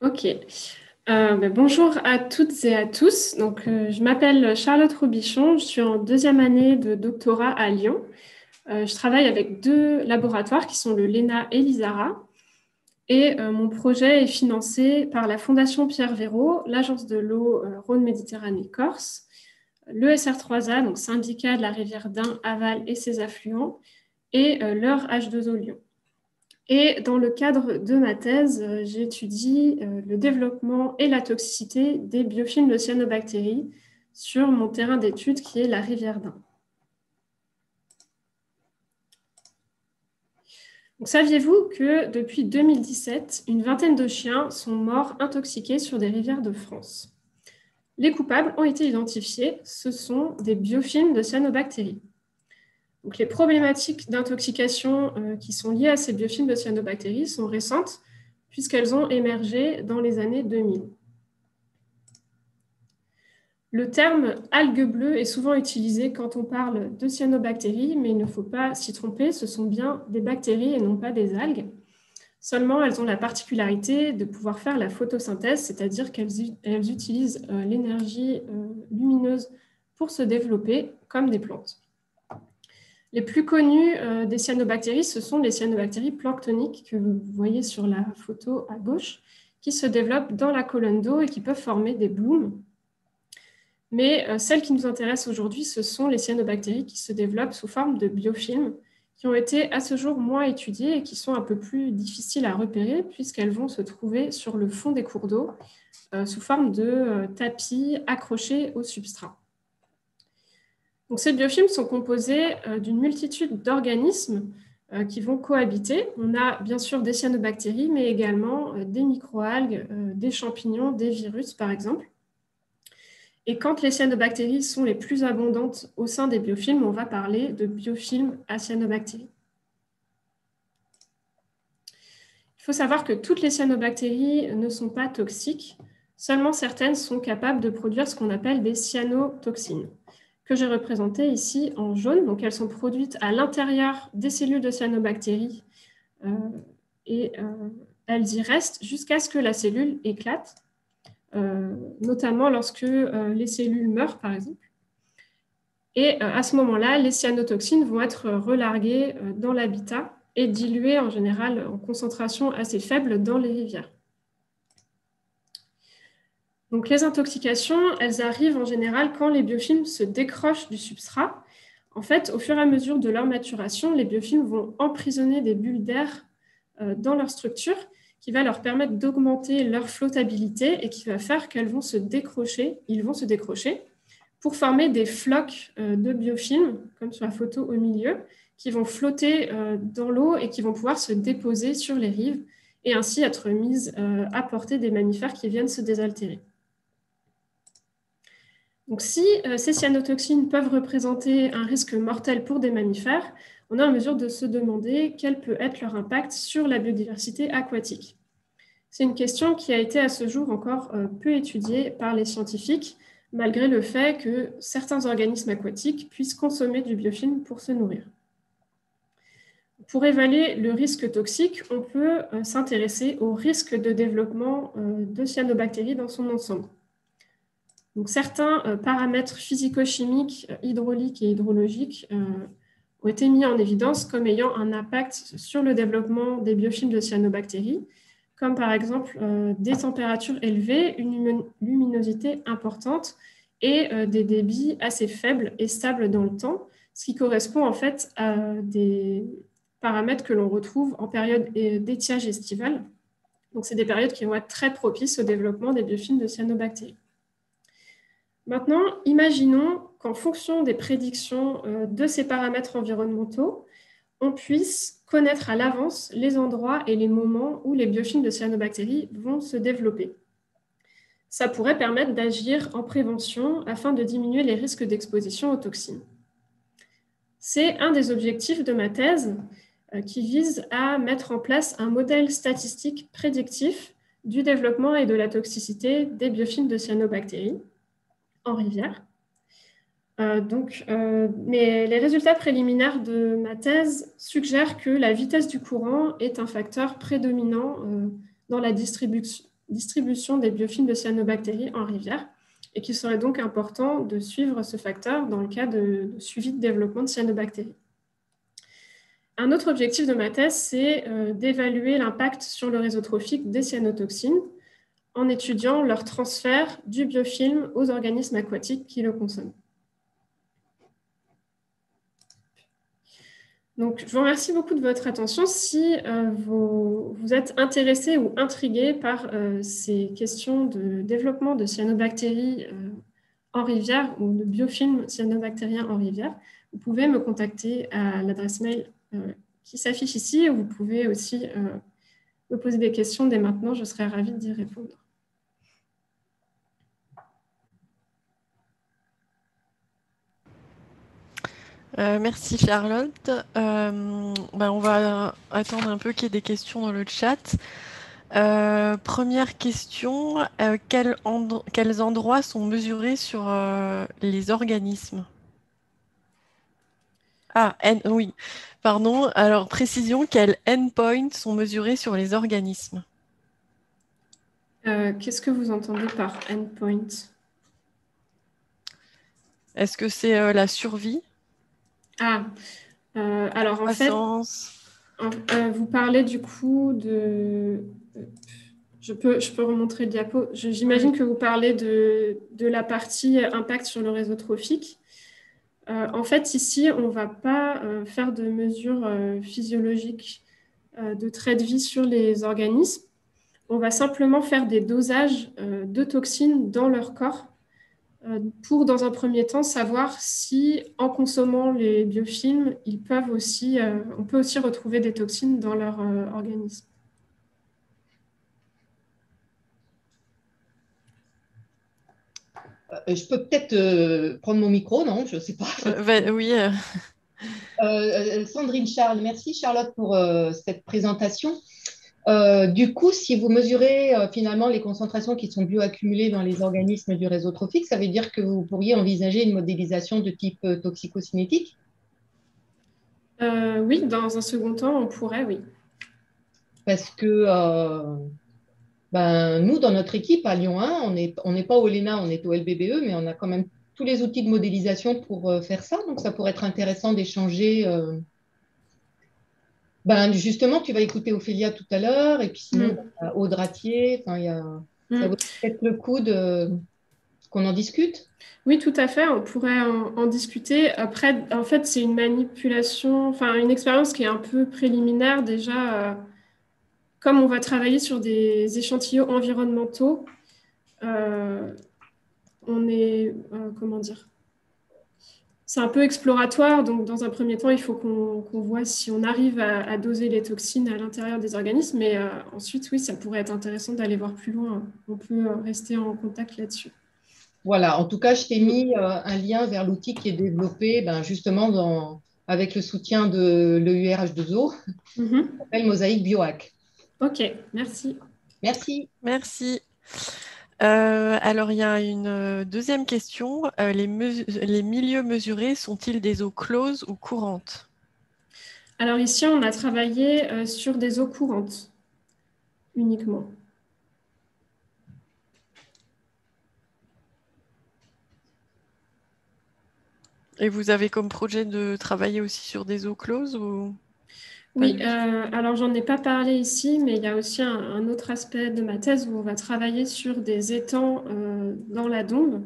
Ok. Bonjour à toutes et à tous. Je m'appelle Charlotte Robichon. Je suis en deuxième année de doctorat à Lyon. Je travaille avec deux laboratoires qui sont le LENA et l'ISARA. Et mon projet est financé par la Fondation Pierre Véraud, l'Agence de l'eau Rhône-Méditerranée-Corse, le SR3A, donc syndicat de la rivière d'Ain, Aval et ses affluents, et l'EUR H2O Lyon. Et dans le cadre de ma thèse, j'étudie le développement et la toxicité des biofilms de cyanobactéries sur mon terrain d'étude qui est la rivière d'Ain. Saviez-vous que depuis 2017, une vingtaine de chiens sont morts intoxiqués sur des rivières de France? Les coupables ont été identifiés, ce sont des biofilms de cyanobactéries. Donc, les problématiques d'intoxication qui sont liées à ces biofilms de cyanobactéries sont récentes puisqu'elles ont émergé dans les années 2000. Le terme algue bleue est souvent utilisé quand on parle de cyanobactéries, mais il ne faut pas s'y tromper, ce sont bien des bactéries et non pas des algues. Seulement, elles ont la particularité de pouvoir faire la photosynthèse, c'est-à-dire qu'elles utilisent l'énergie lumineuse pour se développer comme des plantes. Les plus connues des cyanobactéries, ce sont les cyanobactéries planctoniques que vous voyez sur la photo à gauche, qui se développent dans la colonne d'eau et qui peuvent former des blooms. Mais celles qui nous intéressent aujourd'hui, ce sont les cyanobactéries qui se développent sous forme de biofilms, qui ont été à ce jour moins étudiées et qui sont un peu plus difficiles à repérer puisqu'elles vont se trouver sur le fond des cours d'eau sous forme de tapis accrochés au substrat. Donc, ces biofilms sont composés d'une multitude d'organismes qui vont cohabiter. On a bien sûr des cyanobactéries, mais également des microalgues, des champignons, des virus par exemple. Et quand les cyanobactéries sont les plus abondantes au sein des biofilms, on va parler de biofilms à cyanobactéries. Il faut savoir que toutes les cyanobactéries ne sont pas toxiques, seulement certaines sont capables de produire ce qu'on appelle des cyanotoxines, que j'ai représentées ici en jaune. Donc elles sont produites à l'intérieur des cellules de cyanobactéries et elles y restent jusqu'à ce que la cellule éclate. Notamment lorsque les cellules meurent, par exemple. Et à ce moment-là, les cyanotoxines vont être relarguées dans l'habitat et diluées en général en concentration assez faible dans les rivières. Donc les intoxications, elles arrivent en général quand les biofilms se décrochent du substrat. En fait, au fur et à mesure de leur maturation, les biofilms vont emprisonner des bulles d'air dans leur structure qui va leur permettre d'augmenter leur flottabilité et qui va faire qu'elles vont se décrocher, ils vont se décrocher pour former des flocs de biofilms, comme sur la photo au milieu, qui vont flotter dans l'eau et qui vont pouvoir se déposer sur les rives et ainsi être mises à portée des mammifères qui viennent se désaltérer. Donc, si ces cyanotoxines peuvent représenter un risque mortel pour des mammifères, on est en mesure de se demander quel peut être leur impact sur la biodiversité aquatique. C'est une question qui a été à ce jour encore peu étudiée par les scientifiques, malgré le fait que certains organismes aquatiques puissent consommer du biofilm pour se nourrir. Pour évaluer le risque toxique, on peut s'intéresser au risque de développement de cyanobactéries dans son ensemble. Donc, certains paramètres physico-chimiques, hydrauliques et hydrologiques ont été mis en évidence comme ayant un impact sur le développement des biofilms de cyanobactéries, comme par exemple des températures élevées, une luminosité importante et des débits assez faibles et stables dans le temps, ce qui correspond en fait à des paramètres que l'on retrouve en période d'étiage estivale. Donc, c'est des périodes qui vont être très propices au développement des biofilms de cyanobactéries. Maintenant, imaginons qu'en fonction des prédictions de ces paramètres environnementaux, on puisse connaître à l'avance les endroits et les moments où les biofilms de cyanobactéries vont se développer. Ça pourrait permettre d'agir en prévention afin de diminuer les risques d'exposition aux toxines. C'est un des objectifs de ma thèse qui vise à mettre en place un modèle statistique prédictif du développement et de la toxicité des biofilms de cyanobactéries en rivière. Mais les résultats préliminaires de ma thèse suggèrent que la vitesse du courant est un facteur prédominant dans la distribution distribution des biofilms de cyanobactéries en rivière et qu'il serait donc important de suivre ce facteur dans le cas de suivi de développement de cyanobactéries. Un autre objectif de ma thèse, c'est d'évaluer l'impact sur le réseau trophique des cyanotoxines en étudiant leur transfert du biofilm aux organismes aquatiques qui le consomment. Donc, je vous remercie beaucoup de votre attention. Si vous êtes intéressé ou intrigué par ces questions de développement de cyanobactéries en rivière ou de biofilms cyanobactériens en rivière, vous pouvez me contacter à l'adresse mail qui s'affiche ici. Vous pouvez aussi me poser des questions dès maintenant. Je serai ravie d'y répondre. Merci Charlotte. On va attendre un peu qu'il y ait des questions dans le chat. Première question, quels endroits sont mesurés sur les organismes? Ah, oui, pardon. Alors, précision, quels endpoints sont mesurés sur les organismes? Qu'est-ce que vous entendez par endpoint? Est-ce que c'est la survie? Alors en fait, vous parlez du coup de... Je peux remontrer le diapo. J'imagine que vous parlez de la partie impact sur le réseau trophique. En fait, ici, on ne va pas faire de mesures physiologiques de trait de vie sur les organismes. On va simplement faire des dosages de toxines dans leur corps pour, dans un premier temps, savoir si, en consommant les biofilms, on peut aussi retrouver des toxines dans leur organisme. Je peux peut-être prendre mon micro, non? Je ne sais pas. Oui. Sandrine Charles, merci Charlotte pour cette présentation. Du coup, si vous mesurez finalement les concentrations qui sont bioaccumulées dans les organismes du réseau trophique, ça veut dire que vous pourriez envisager une modélisation de type toxicocinétique? Oui, dans un second temps, on pourrait, oui. Parce que nous, dans notre équipe à Lyon 1, on n'est pas au LENA, on est au LBBE, mais on a quand même tous les outils de modélisation pour faire ça. Donc, ça pourrait être intéressant d'échanger. Justement, tu vas écouter Ophélia tout à l'heure, et puis sinon, Aude Ratier, ça vaut peut-être le coup qu'on en discute. Oui, tout à fait, on pourrait en discuter. Après, en fait, c'est une manipulation, une expérience qui est un peu préliminaire déjà. Comme on va travailler sur des échantillons environnementaux, on est, comment dire, c'est un peu exploratoire. Donc, dans un premier temps, il faut qu'on voit si on arrive à doser les toxines à l'intérieur des organismes. Mais ensuite, oui, ça pourrait être intéressant d'aller voir plus loin. On peut rester en contact là-dessus. Voilà, en tout cas, je t'ai mis un lien vers l'outil qui est développé justement avec le soutien de l'EURH2O, qui s'appelle Mosaïque Biohack. Ok, merci. Merci. Merci. Alors, il y a une deuxième question. Les milieux mesurés sont-ils des eaux closes ou courantes? Alors ici, on a travaillé sur des eaux courantes uniquement. Et vous avez comme projet de travailler aussi sur des eaux closes ou... Oui, alors j'en ai pas parlé ici, mais il y a aussi un autre aspect de ma thèse où on va travailler sur des étangs dans la Dombe.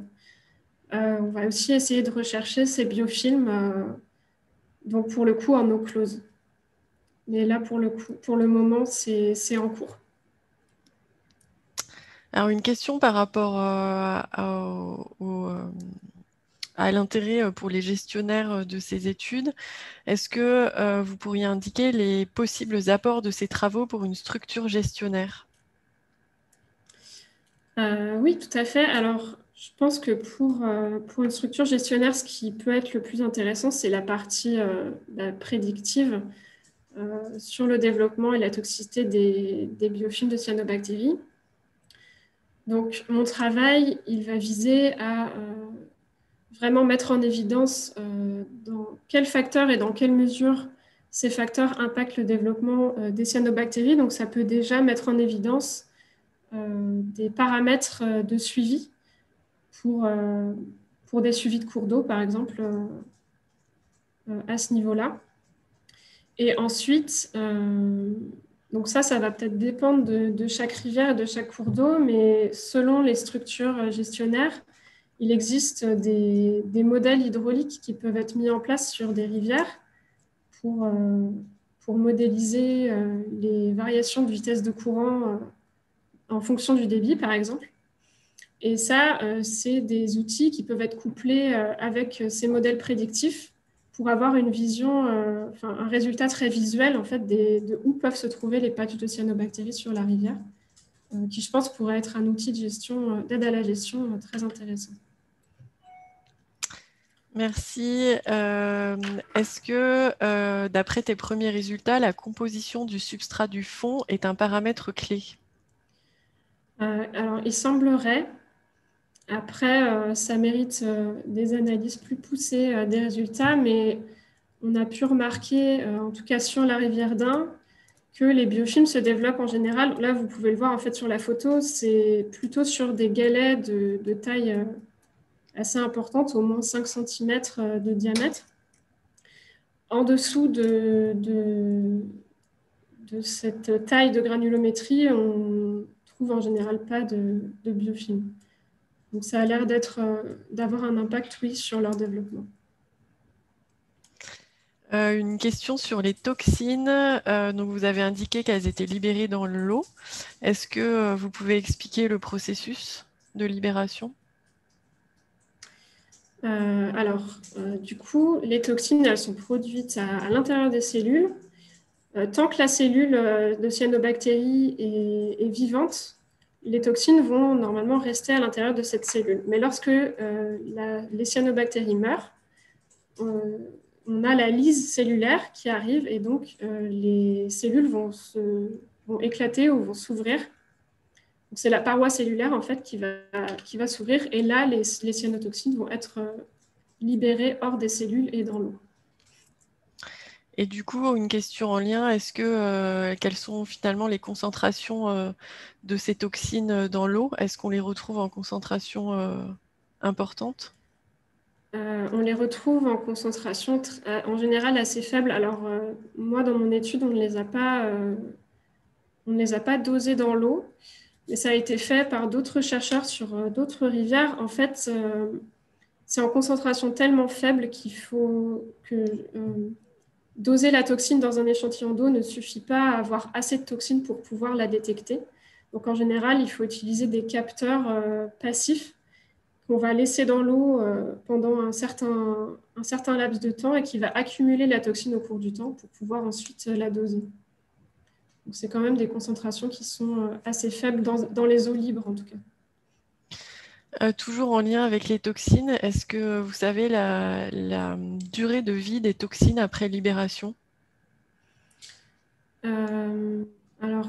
On va aussi essayer de rechercher ces biofilms, donc pour le coup en eau close. Mais là, pour le moment, c'est en cours. Alors, une question par rapport à l'intérêt pour les gestionnaires de ces études. Est-ce que vous pourriez indiquer les possibles apports de ces travaux pour une structure gestionnaire? Oui, tout à fait. Alors, je pense que pour une structure gestionnaire, ce qui peut être le plus intéressant, c'est la partie prédictive sur le développement et la toxicité des biofilms de cyanobactéries. Donc, mon travail, il va viser à vraiment mettre en évidence dans quels facteurs et dans quelle mesure ces facteurs impactent le développement des cyanobactéries. Donc, ça peut déjà mettre en évidence des paramètres de suivi pour des suivis de cours d'eau, par exemple, à ce niveau-là. Et ensuite, donc ça va peut-être dépendre de chaque rivière et de chaque cours d'eau, mais selon les structures gestionnaires, il existe des modèles hydrauliques qui peuvent être mis en place sur des rivières pour modéliser les variations de vitesse de courant en fonction du débit, par exemple. Et ça, c'est des outils qui peuvent être couplés avec ces modèles prédictifs pour avoir une vision, un résultat très visuel en fait, de où peuvent se trouver les patchs de cyanobactéries sur la rivière, qui je pense pourrait être un outil de gestion, d'aide à la gestion très intéressant. Merci. Est-ce que, d'après tes premiers résultats, la composition du substrat du fond est un paramètre clé? Alors, il semblerait. Après, ça mérite des analyses plus poussées des résultats, mais on a pu remarquer, en tout cas sur la rivière d'Ain, que les biofilms se développent en général. Là, vous pouvez le voir en fait sur la photo, c'est plutôt sur des galets de taille assez importante, au moins 5 cm de diamètre. En dessous de cette taille de granulométrie, on trouve en général pas de biofilms. Donc ça a l'air d'avoir un impact, oui, sur leur développement. Une question sur les toxines. Donc vous avez indiqué qu'elles étaient libérées dans l'eau. Est-ce que vous pouvez expliquer le processus de libération? Du coup, les toxines, elles sont produites à l'intérieur des cellules. Tant que la cellule de cyanobactérie est vivante, les toxines vont normalement rester à l'intérieur de cette cellule. Mais lorsque les cyanobactéries meurent, on a la lyse cellulaire qui arrive et donc les cellules vont éclater ou vont s'ouvrir. C'est la paroi cellulaire en fait qui va s'ouvrir et là, les cyanotoxines vont être libérées hors des cellules et dans l'eau. Et du coup, une question en lien, est-ce que quelles sont finalement les concentrations de ces toxines dans l'eau? Est-ce qu'on les retrouve en concentration importante? On les retrouve en concentration en général assez faible. Alors moi, dans mon étude, on ne les a pas dosés dans l'eau, mais ça a été fait par d'autres chercheurs sur d'autres rivières. En fait, c'est en concentration tellement faible qu'il faut que doser la toxine dans un échantillon d'eau ne suffit pas à avoir assez de toxine pour pouvoir la détecter. Donc en général, il faut utiliser des capteurs passifs qu'on va laisser dans l'eau pendant un certain laps de temps et qui va accumuler la toxine au cours du temps pour pouvoir ensuite la doser. Donc c'est quand même des concentrations qui sont assez faibles dans les eaux libres en tout cas. Toujours en lien avec les toxines, est-ce que vous savez la durée de vie des toxines après libération? Alors,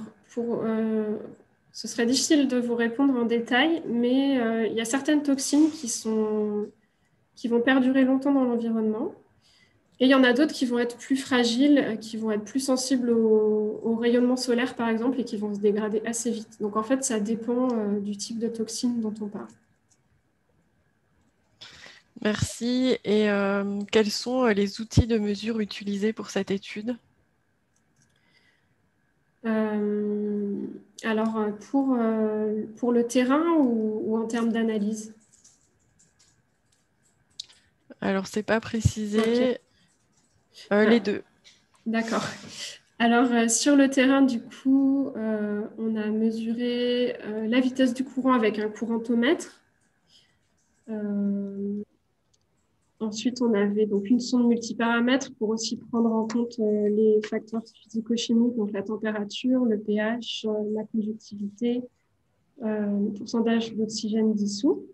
ce serait difficile de vous répondre en détail, mais il y a certaines toxines qui vont perdurer longtemps dans l'environnement. Et il y en a d'autres qui vont être plus fragiles, qui vont être plus sensibles au rayonnement solaire, par exemple, et qui vont se dégrader assez vite. Donc, en fait, ça dépend du type de toxine dont on parle. Merci. Et quels sont les outils de mesure utilisés pour cette étude? Alors, pour le terrain ou en termes d'analyse? Alors, c'est pas précisé. Okay. Les deux. D'accord. Alors, sur le terrain, du coup, on a mesuré la vitesse du courant avec un courantomètre. Ensuite, on avait donc une sonde multiparamètres pour aussi prendre en compte les facteurs physico-chimiques, donc la température, le pH, la conductivité, le pourcentage d'oxygène dissous.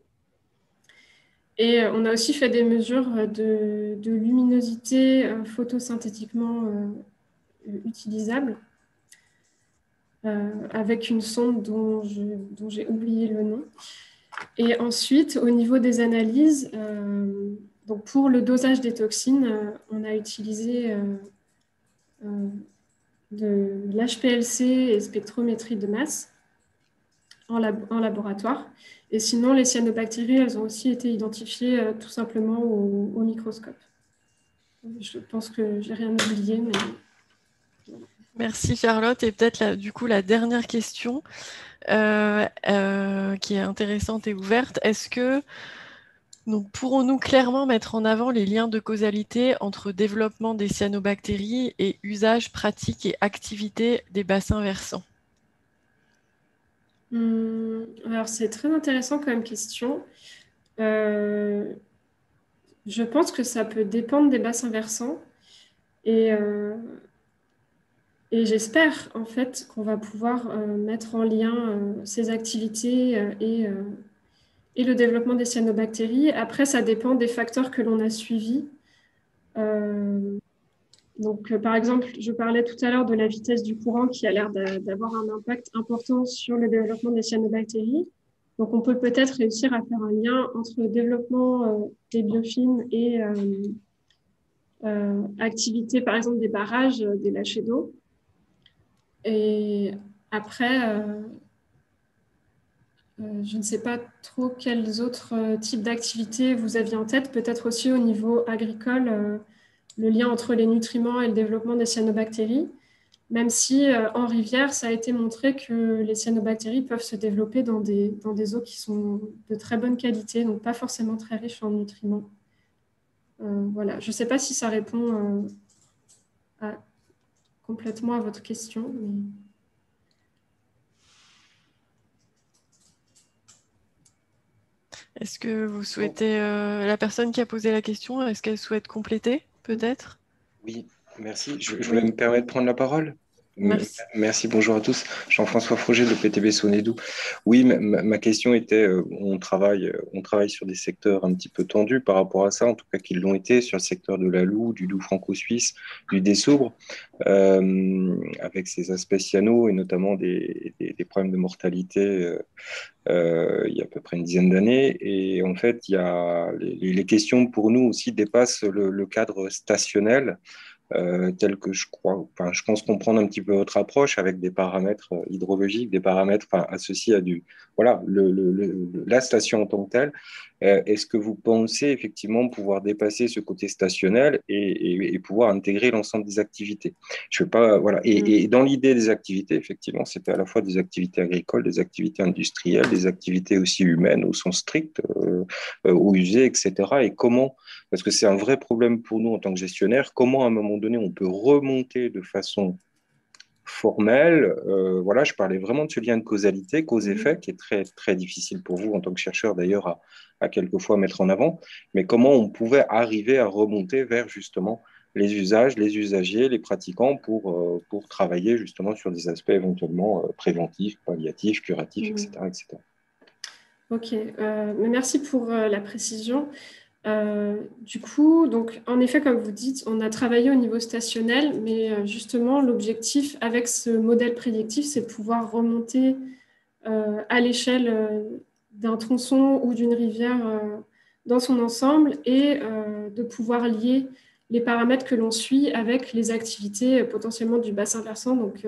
Et on a aussi fait des mesures de luminosité photosynthétiquement utilisables avec une sonde dont j'ai oublié le nom. Et ensuite, au niveau des analyses, donc pour le dosage des toxines, on a utilisé de l'HPLC et spectrométrie de masse. en laboratoire. Et sinon, les cyanobactéries, elles ont aussi été identifiées tout simplement au microscope. Je pense que j'ai rien oublié, mais... Merci Charlotte. Et peut-être du coup la dernière question qui est intéressante et ouverte. Donc, pourrons-nous clairement mettre en avant les liens de causalité entre développement des cyanobactéries et usage, pratique et activité des bassins versants? Alors, c'est très intéressant comme question. Je pense que ça peut dépendre des bassins versants. Et, et j'espère en fait qu'on va pouvoir mettre en lien ces activités et le développement des cyanobactéries. Après, ça dépend des facteurs que l'on a suivis. Donc, par exemple, je parlais tout à l'heure de la vitesse du courant qui a l'air d'avoir un impact important sur le développement des cyanobactéries. Donc, on peut peut-être réussir à faire un lien entre le développement des biofilms et activité, par exemple, des barrages, des lâchers d'eau. Et après, je ne sais pas trop quels autres types d'activités vous aviez en tête, peut-être aussi au niveau agricole, le lien entre les nutriments et le développement des cyanobactéries, même si en rivière, ça a été montré que les cyanobactéries peuvent se développer dans des eaux qui sont de très bonne qualité, donc pas forcément très riches en nutriments. Voilà, je ne sais pas si ça répond complètement à votre question. Mais... Est-ce que vous souhaitez, la personne qui a posé la question, est-ce qu'elle souhaite compléter, peut-être? Oui, merci. Je voulais me permettre de prendre la parole. Merci. Merci, bonjour à tous. Jean-François Froger de PTB Sonédou. Oui, ma question était, on travaille sur des secteurs un petit peu tendus par rapport à ça, en tout cas qu'ils l'ont été, sur le secteur de la Loue, du Doubs franco-suisse, du Dessoubre, avec ses aspects cyano et notamment des problèmes de mortalité il y a à peu près une dizaine d'années. Et en fait, il y a, les questions pour nous aussi dépassent le cadre stationnel tel que je pense comprendre un petit peu votre approche avec des paramètres hydrologiques, des paramètres associés à voilà, la station en tant que telle. Est-ce que vous pensez effectivement pouvoir dépasser ce côté stationnel et pouvoir intégrer l'ensemble des activités? Je veux pas, voilà. Et dans l'idée des activités, effectivement, c'était à la fois des activités agricoles, des activités industrielles, des activités aussi humaines au sens strict, ou usées, etc. Et comment, parce que c'est un vrai problème pour nous en tant que gestionnaire, comment à un moment donné on peut remonter de façon formelle, voilà, je parlais vraiment de ce lien de causalité, cause-effet, qui est très, très difficile pour vous en tant que chercheur d'ailleurs à quelquefois mettre en avant, mais comment on pouvait arriver à remonter vers justement les usages, les usagers, les pratiquants pour travailler justement sur des aspects éventuellement préventifs, palliatifs, curatifs, etc., etc. Ok, mais merci pour la précision. Du coup, donc, en effet, comme vous dites, on a travaillé au niveau stationnel, mais justement, l'objectif avec ce modèle prédictif, c'est de pouvoir remonter à l'échelle d'un tronçon ou d'une rivière dans son ensemble et de pouvoir lier les paramètres que l'on suit avec les activités potentiellement du bassin versant. Donc,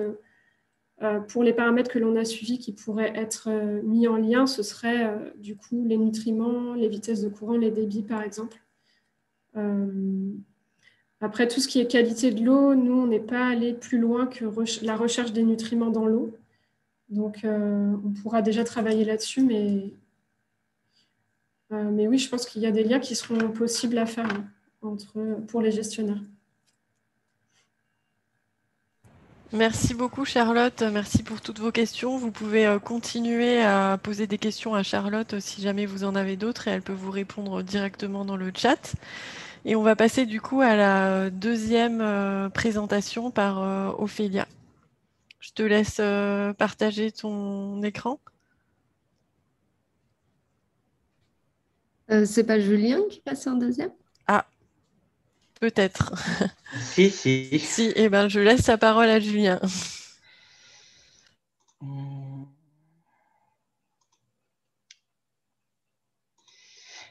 pour les paramètres que l'on a suivis qui pourraient être mis en lien, ce serait du coup les nutriments, les vitesses de courant, les débits par exemple. Après, tout ce qui est qualité de l'eau, nous, on n'est pas allé plus loin que la recherche des nutriments dans l'eau. Donc, on pourra déjà travailler là-dessus, mais oui, je pense qu'il y a des liens qui seront possibles à faire pour les gestionnaires. Merci beaucoup Charlotte, merci pour toutes vos questions. Vous pouvez continuer à poser des questions à Charlotte si jamais vous en avez d'autres et elle peut vous répondre directement dans le chat. Et on va passer du coup à la deuxième présentation par Ophélia. Je te laisse partager ton écran. C'est pas Julien qui passe en deuxième? Ah, peut-être. Si, si. Si, eh ben, je laisse la parole à Julien.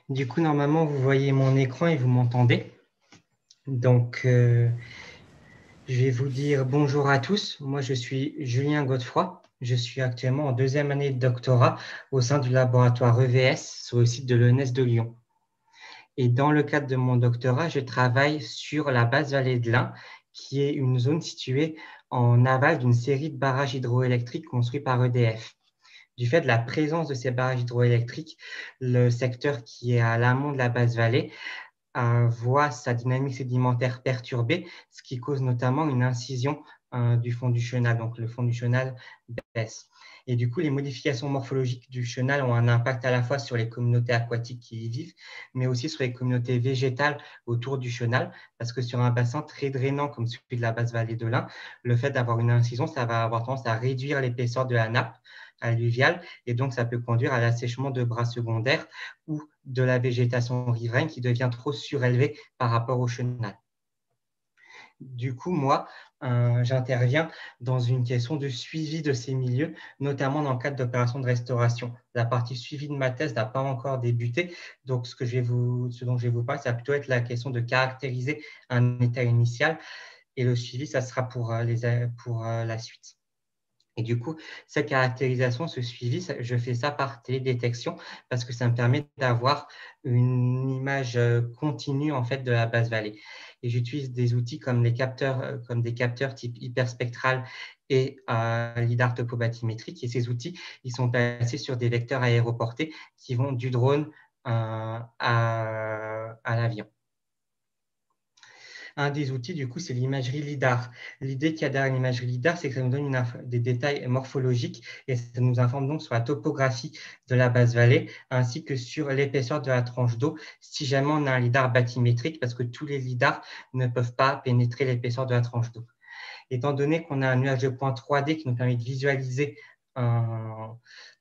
Du coup, normalement, vous voyez mon écran et vous m'entendez. Donc, Je vais vous dire bonjour à tous. Moi, je suis Julien Godefroy. Je suis actuellement en 2e année de doctorat au sein du laboratoire EVS sur le site de l'ENS de Lyon. Et dans le cadre de mon doctorat, je travaille sur la basse vallée de l'Ain, qui est une zone située en aval d'une série de barrages hydroélectriques construits par EDF. Du fait de la présence de ces barrages hydroélectriques, le secteur qui est à l'amont de la basse vallée voit sa dynamique sédimentaire perturbée, ce qui cause notamment une incision du fond du chenal. Donc, le fond du chenal baisse. Et du coup, les modifications morphologiques du chenal ont un impact à la fois sur les communautés aquatiques qui y vivent, mais aussi sur les communautés végétales autour du chenal, parce que sur un bassin très drainant comme celui de la basse vallée de l'Ain, le fait d'avoir une incision, ça va avoir tendance à réduire l'épaisseur de la nappe alluviale, et donc ça peut conduire à l'assèchement de bras secondaires ou de la végétation riveraine qui devient trop surélevée par rapport au chenal. Du coup, moi, j'interviens dans une question de suivi de ces milieux, notamment dans le cadre d'opérations de restauration. La partie suivi de ma thèse n'a pas encore débuté, donc ce dont je vais vous parler, ça va plutôt être la question de caractériser un état initial, et le suivi, ça sera pour la suite. Et du coup, cette caractérisation, ce suivi, je fais ça par télédétection parce que ça me permet d'avoir une image continue en fait de la basse vallée. Et j'utilise des outils comme des capteurs type hyperspectral et lidar topobathymétrique. Et ces outils, ils sont placés sur des vecteurs aéroportés qui vont du drone à l'avion. Un des outils, du coup, c'est l'imagerie LIDAR. L'idée qu'il y a derrière l'imagerie LIDAR, c'est que ça nous donne des détails morphologiques et ça nous informe donc sur la topographie de la basse vallée ainsi que sur l'épaisseur de la tranche d'eau si jamais on a un LIDAR bathymétrique parce que tous les LIDAR ne peuvent pas pénétrer l'épaisseur de la tranche d'eau. Étant donné qu'on a un nuage de points 3D qui nous permet de visualiser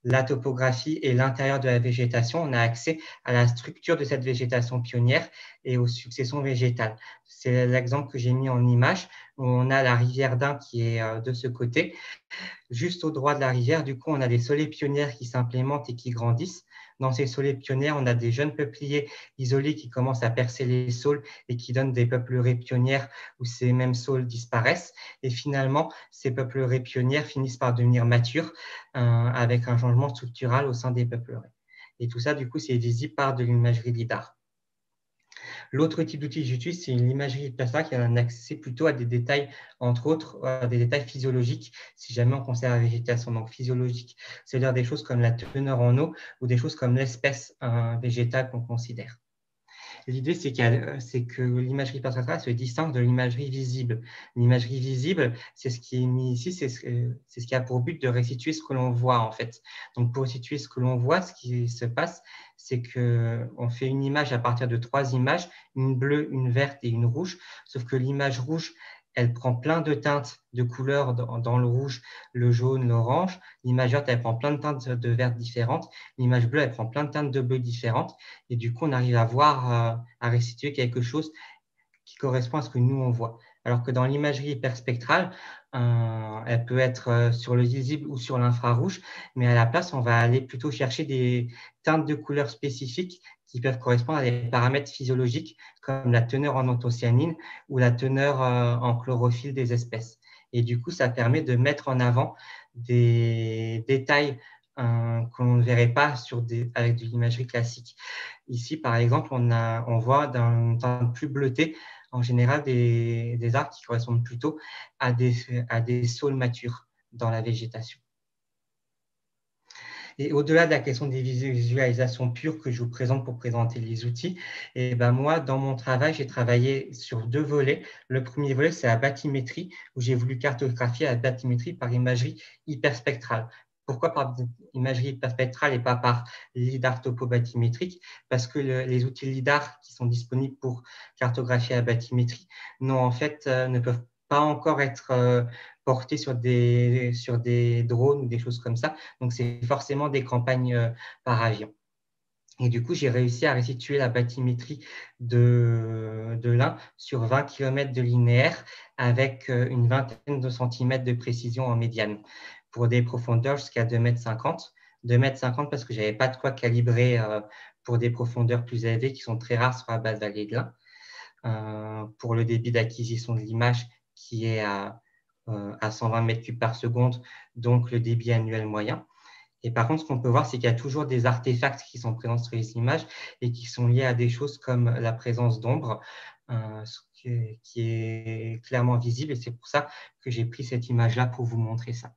la topographie et l'intérieur de la végétation, on a accès à la structure de cette végétation pionnière et aux successions végétales. C'est l'exemple que j'ai mis en image, où on a la rivière d'Ain qui est de ce côté. Juste au droit de la rivière, du coup, on a des saulaies pionnières qui s'implémentent et qui grandissent. Dans ces saulaies pionnières, on a des jeunes peupliers isolés qui commencent à percer les saules et qui donnent des peupleraies pionnières où ces mêmes saules disparaissent. Et finalement, ces peupleraies pionnières finissent par devenir matures avec un changement structural au sein des peupleraies. Et tout ça, du coup, c'est visible par de l'imagerie LIDAR. L'autre type d'outil que j'utilise, c'est l'imagerie hyperspectrale qui a un accès plutôt à des détails, entre autres, à des détails physiologiques, si jamais on considère la végétation. Donc, physiologique, c'est-à-dire des choses comme la teneur en eau ou des choses comme l'espèce végétale qu'on considère. L'idée, c'est que l'imagerie hyperspectrale se distingue de l'imagerie visible. L'imagerie visible, c'est ce qui est mis ici, c'est ce qui a pour but de restituer ce que l'on voit, en fait. Donc, pour restituer ce que l'on voit, ce qui se passe, c'est qu'on fait une image à partir de 3 images, une bleue, une verte et une rouge, sauf que l'image rouge, elle prend plein de teintes de couleurs dans le rouge, le jaune, l'orange. L'image verte, elle prend plein de teintes de vert différentes. L'image bleue, elle prend plein de teintes de bleu différentes. Et du coup, on arrive à voir, à restituer quelque chose qui correspond à ce que nous, on voit. Alors que dans l'imagerie hyperspectrale, elle peut être sur le visible ou sur l'infrarouge, mais à la place, on va aller plutôt chercher des teintes de couleurs spécifiques qui peuvent correspondre à des paramètres physiologiques comme la teneur en anthocyanine ou la teneur en chlorophylle des espèces. Et du coup, ça permet de mettre en avant des détails qu'on ne verrait pas avec de l'imagerie classique. Ici, par exemple, on voit dans une teinte plus bleutée, en général, des arbres qui correspondent plutôt à des saules matures dans la végétation. Et au-delà de la question des visualisations pures que je vous présente pour présenter les outils, et ben moi, dans mon travail, j'ai travaillé sur 2 volets. Le premier volet, c'est la bathymétrie, où j'ai voulu cartographier la bathymétrie par imagerie hyperspectrale. Pourquoi par imagerie hyperspectrale et pas par lidar topobathymétrique? Parce que les outils lidar qui sont disponibles pour cartographier la bathymétrie ne peuvent pas encore être portés sur des drones ou des choses comme ça. Donc, c'est forcément des campagnes par avion. Et du coup, j'ai réussi à restituer la bathymétrie de l'Ain sur 20 km de linéaire avec une vingtaine de centimètres de précision en médiane pour des profondeurs jusqu'à 2,50 m. 2,50 m parce que je n'avais pas de quoi calibrer pour des profondeurs plus élevées qui sont très rares sur la basse vallée de l'Ain. Pour le débit d'acquisition de l'image qui est à 120 mètres cubes par seconde, donc le débit annuel moyen. Et par contre, ce qu'on peut voir, c'est qu'il y a toujours des artefacts qui sont présents sur les images et qui sont liés à des choses comme la présence d'ombre, qui est clairement visible. Et c'est pour ça que j'ai pris cette image-là pour vous montrer ça.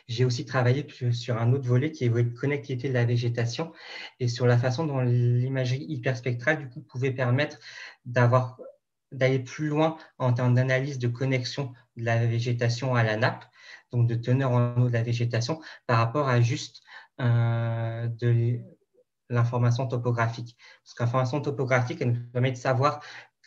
J'ai aussi travaillé sur un autre volet qui est la connectivité de la végétation et sur la façon dont l'imagerie hyperspectrale du coup, pouvait permettre d'aller plus loin en termes d'analyse de connexion de la végétation à la nappe, donc de teneur en eau de la végétation par rapport à juste de l'information topographique. Parce que l'information topographique, elle nous permet de savoir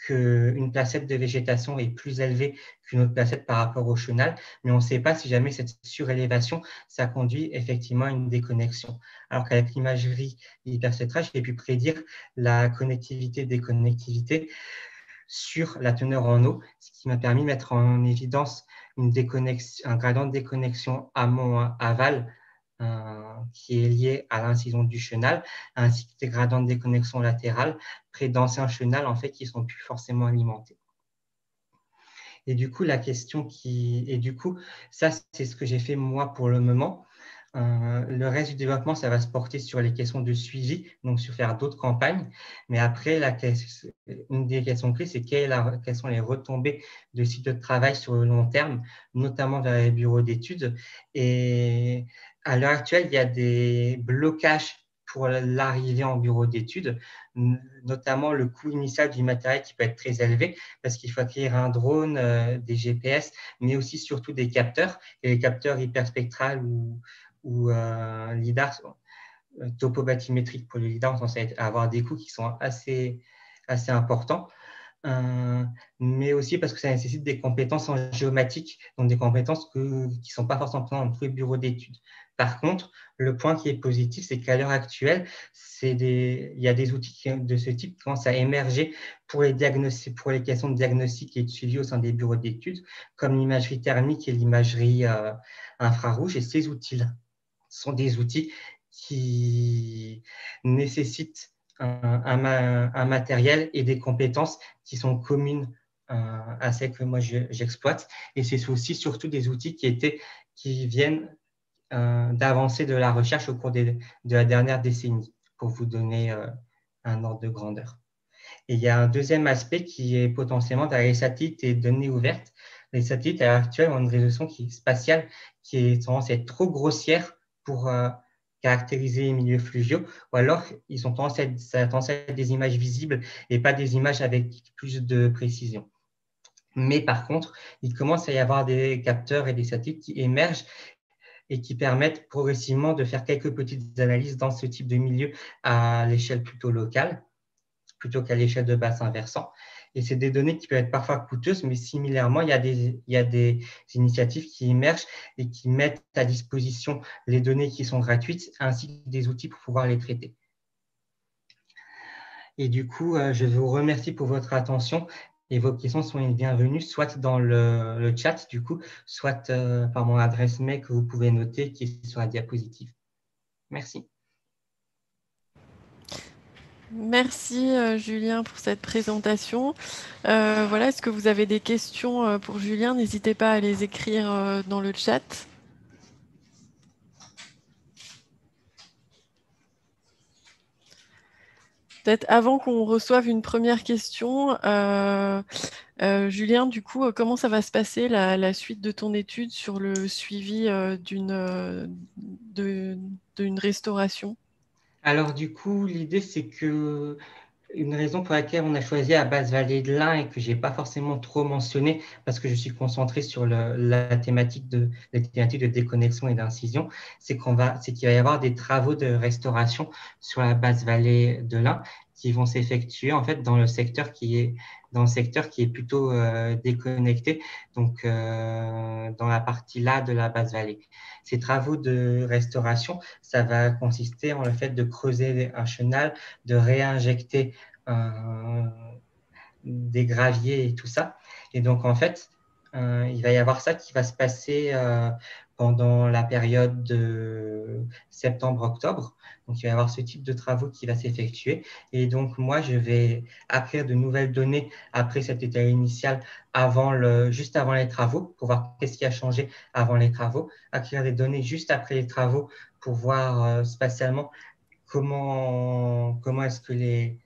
qu'une placette de végétation est plus élevée qu'une autre placette par rapport au chenal, mais on ne sait pas si jamais cette surélévation, ça conduit effectivement à une déconnexion. Alors qu'avec l'imagerie hyperspectrale, j'ai pu prédire la connectivité des connectivités sur la teneur en eau, ce qui m'a permis de mettre en évidence un gradient de déconnexion amont-aval qui est lié à l'incision du chenal, ainsi que des gradients de déconnexion latérale près d'anciens chenals en fait, qui ne sont plus forcément alimentés. Et du coup, ça, c'est ce que j'ai fait moi pour le moment. Le reste du développement, ça va se porter sur les questions de suivi, donc sur faire d'autres campagnes. Mais après, une des questions clés, c'est quelles sont les retombées de sites de travail sur le long terme, notamment vers les bureaux d'études. Et à l'heure actuelle, il y a des blocages pour l'arrivée en bureau d'études, notamment le coût initial du matériel qui peut être très élevé parce qu'il faut acquérir un drone, des GPS, mais aussi surtout des capteurs. Et les capteurs hyperspectrales ou LIDAR, topobathymétrique pour le LIDAR, on censé avoir des coûts qui sont assez importants, mais aussi parce que ça nécessite des compétences en géomatique, donc des compétences qui ne sont pas forcément présentes dans tous les bureaux d'études. Par contre, le point qui est positif, c'est qu'à l'heure actuelle, il y a des outils de ce type qui commencent à émerger pour les questions de diagnostic et de suivi au sein des bureaux d'études, comme l'imagerie thermique et l'imagerie infrarouge. Et ces outils-là sont des outils qui nécessitent un matériel et des compétences qui sont communes à celles que moi j'exploite. Et c'est aussi surtout des outils qui viennent d'avancer de la recherche au cours de la dernière décennie, pour vous donner un ordre de grandeur. Et il y a un deuxième aspect qui est potentiellement dans les satellites et données ouvertes. Les satellites, à l'heure actuelle, ont une résolution spatiale qui est tendance à être trop grossière pour caractériser les milieux fluviaux, ou alors ils ont tendance à être des images visibles et pas des images avec plus de précision. Mais par contre, il commence à y avoir des capteurs et des satellites qui émergent et qui permettent progressivement de faire quelques petites analyses dans ce type de milieu à l'échelle plutôt locale, plutôt qu'à l'échelle de bassin versant. Et c'est des données qui peuvent être parfois coûteuses, mais similairement, il y a des initiatives qui émergent et qui mettent à disposition les données qui sont gratuites, ainsi que des outils pour pouvoir les traiter. Et du coup, je vous remercie pour votre attention et vos questions sont les bienvenues, soit dans le chat, du coup, soit par mon adresse mail que vous pouvez noter qui est sur la diapositive. Merci. Merci Julien pour cette présentation. Voilà, est-ce que vous avez des questions pour Julien? N'hésitez pas à les écrire dans le chat. Peut-être avant qu'on reçoive une première question, Julien, du coup, comment ça va se passer la suite de ton étude sur le suivi d'une restauration? Alors du coup, l'idée c'est que une raison pour laquelle on a choisi la Basse-Vallée de l'Ain et que je n'ai pas forcément trop mentionné parce que je suis concentré sur la thématique de déconnexion et d'incision, c'est qu'il va y avoir des travaux de restauration sur la Basse-Vallée de l'Ain qui vont s'effectuer en fait dans le secteur qui est plutôt déconnecté, donc dans la partie là de la Basse-Vallée. Ces travaux de restauration, ça va consister en le fait de creuser un chenal, de réinjecter des graviers et tout ça. Et donc, en fait, il va y avoir ça qui va se passer pendant la période de septembre-octobre. Donc, il va y avoir ce type de travaux qui va s'effectuer. Et donc, moi, je vais acquérir de nouvelles données après cet état initial, juste avant les travaux, pour voir qu'est-ce qui a changé avant les travaux, acquérir des données juste après les travaux pour voir spatialement comment est-ce que les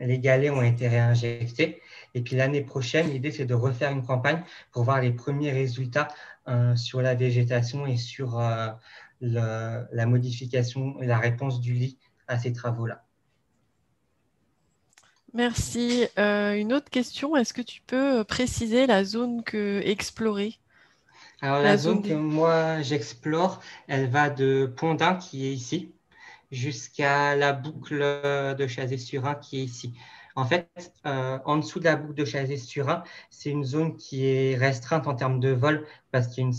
galets ont été réinjectés. Et puis l'année prochaine, l'idée, c'est de refaire une campagne pour voir les premiers résultats sur la végétation et sur la modification et la réponse du lit à ces travaux-là. Merci. Une autre question, est-ce que tu peux préciser la zone explorée? Alors la zone que moi j'explore, elle va de Pont-d'Ain qui est ici, jusqu'à la boucle de Chazé-sur-Ain qui est ici. En fait, en dessous de la boucle de Chazé-sur-Ain, c'est une zone qui est restreinte en termes de vol parce qu'il y a une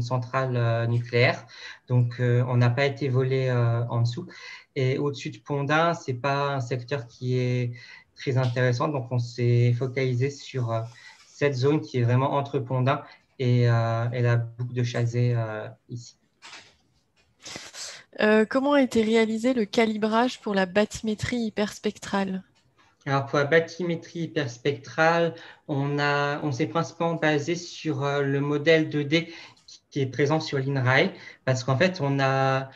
centrale nucléaire. Donc, on n'a pas été volé en dessous. Et au-dessus de Pont-d'Ain, ce n'est pas un secteur qui est très intéressant. Donc, on s'est focalisé sur cette zone qui est vraiment entre Pont-d'Ain et la boucle de Chazé ici. Comment a été réalisé le calibrage pour la bathymétrie hyperspectrale? Alors, pour la bathymétrie hyperspectrale, on s'est principalement basé sur le modèle 2D qui est présent sur l'INRAE, parce qu'en fait, on a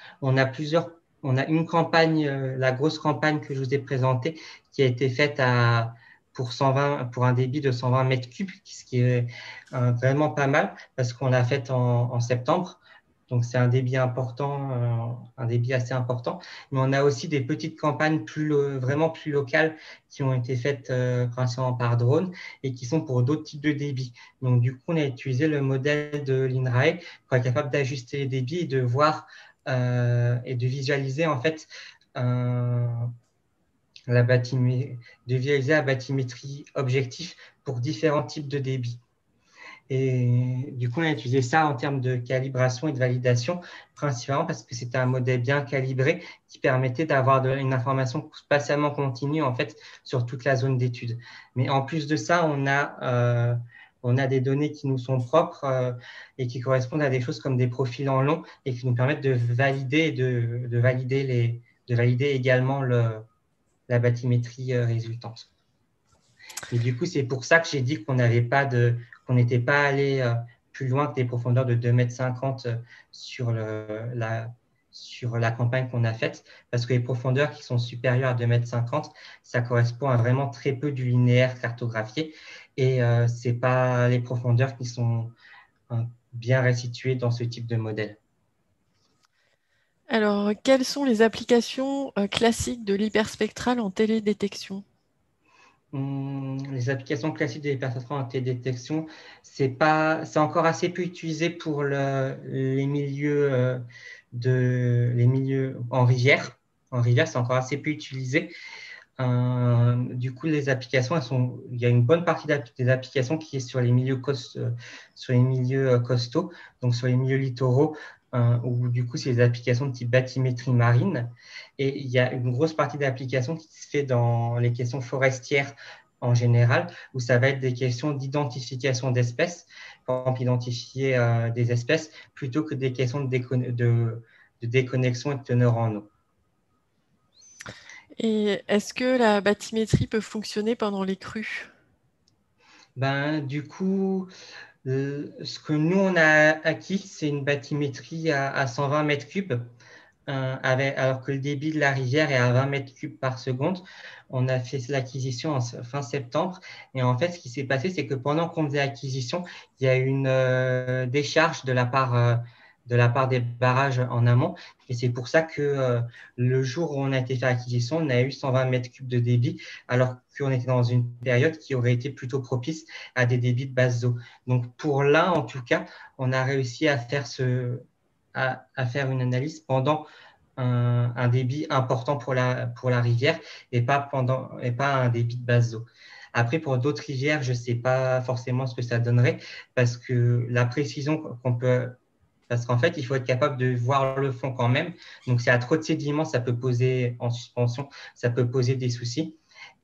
une campagne, la grosse campagne que je vous ai présentée, qui a été faite pour un débit de 120 mètres cubes, ce qui est vraiment pas mal, parce qu'on l'a faite en septembre. Donc, c'est un débit important, un débit assez important. Mais on a aussi des petites campagnes vraiment plus locales qui ont été faites principalement par drone et qui sont pour d'autres types de débits. Donc, du coup, on a utilisé le modèle de l'INRAE pour être capable d'ajuster les débits et de voir et de visualiser en fait la bathymétrie objectif pour différents types de débits. Et du coup, on a utilisé ça en termes de calibration et de validation, principalement parce que c'était un modèle bien calibré qui permettait d'avoir une information spatialement continue en fait, sur toute la zone d'étude. Mais en plus de ça, on a des données qui nous sont propres et qui correspondent à des choses comme des profils en long et qui nous permettent de valider, de valider également la bathymétrie résultante. Et du coup, c'est pour ça que j'ai dit qu'on n'était pas allé plus loin que des profondeurs de 2,50 m sur la campagne qu'on a faite, parce que les profondeurs qui sont supérieures à 2,50 m, ça correspond à vraiment très peu du linéaire cartographié, et ce n'est pas les profondeurs qui sont bien restituées dans ce type de modèle. Alors, quelles sont les applications classiques de l'hyperspectral en télédétection? Les applications classiques de l'hyperspectral en télédétection, c'est encore assez peu utilisé pour les milieux en rivière. En rivière, c'est encore assez peu utilisé. Du coup, les applications, il y a une bonne partie des applications qui est sur les milieux costaux, donc sur les milieux littoraux, où du coup, c'est des applications de type bathymétrie marine. Et il y a une grosse partie d'applications qui se fait dans les questions forestières en général, où ça va être des questions d'identification d'espèces, par exemple identifier des espèces, plutôt que des questions de déconnexion et de teneur en eau. Et est-ce que la bathymétrie peut fonctionner pendant les crues? Du coup, ce que nous, on a acquis, c'est une bathymétrie à 120 mètres cubes, alors que le débit de la rivière est à 20 mètres cubes par seconde. On a fait l'acquisition en fin septembre. Et en fait, ce qui s'est passé, c'est que pendant qu'on faisait l'acquisition, il y a eu une décharge de la part des barrages en amont. Et c'est pour ça que le jour où on a été faire l'acquisition, on a eu 120 mètres cubes de débit, alors qu'on était dans une période qui aurait été plutôt propice à des débits de basse eau. Donc pour l'un, en tout cas, on a réussi à faire une analyse pendant un débit important pour la rivière et pas un débit de basse eau. Après, pour d'autres rivières, je ne sais pas forcément ce que ça donnerait parce que la précision parce qu'en fait, il faut être capable de voir le fond quand même. Donc, s'il y a trop de sédiments, ça peut poser en suspension, ça peut poser des soucis.